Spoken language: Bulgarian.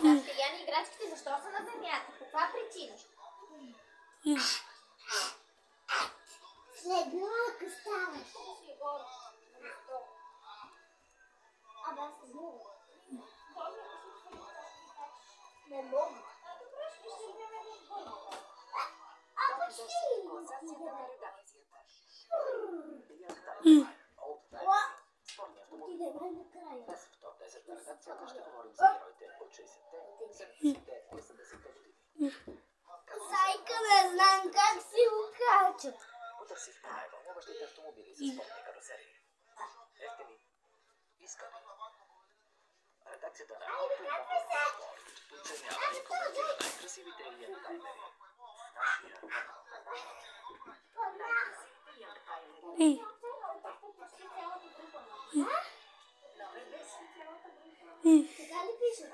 Разтегляни играчките, защо са на земята? По каква причина? След малко ставаш. Абе, аз не мога. Не мога. Почти. Отидем накрая. Зайка, не знам как си го качат. Потърси в най-вълнуващите автомобили за спортни карусери. Ефтини, искани. Редакцията на Автомобил оценява и коментира най-красивите янтаймери. Така ли пише?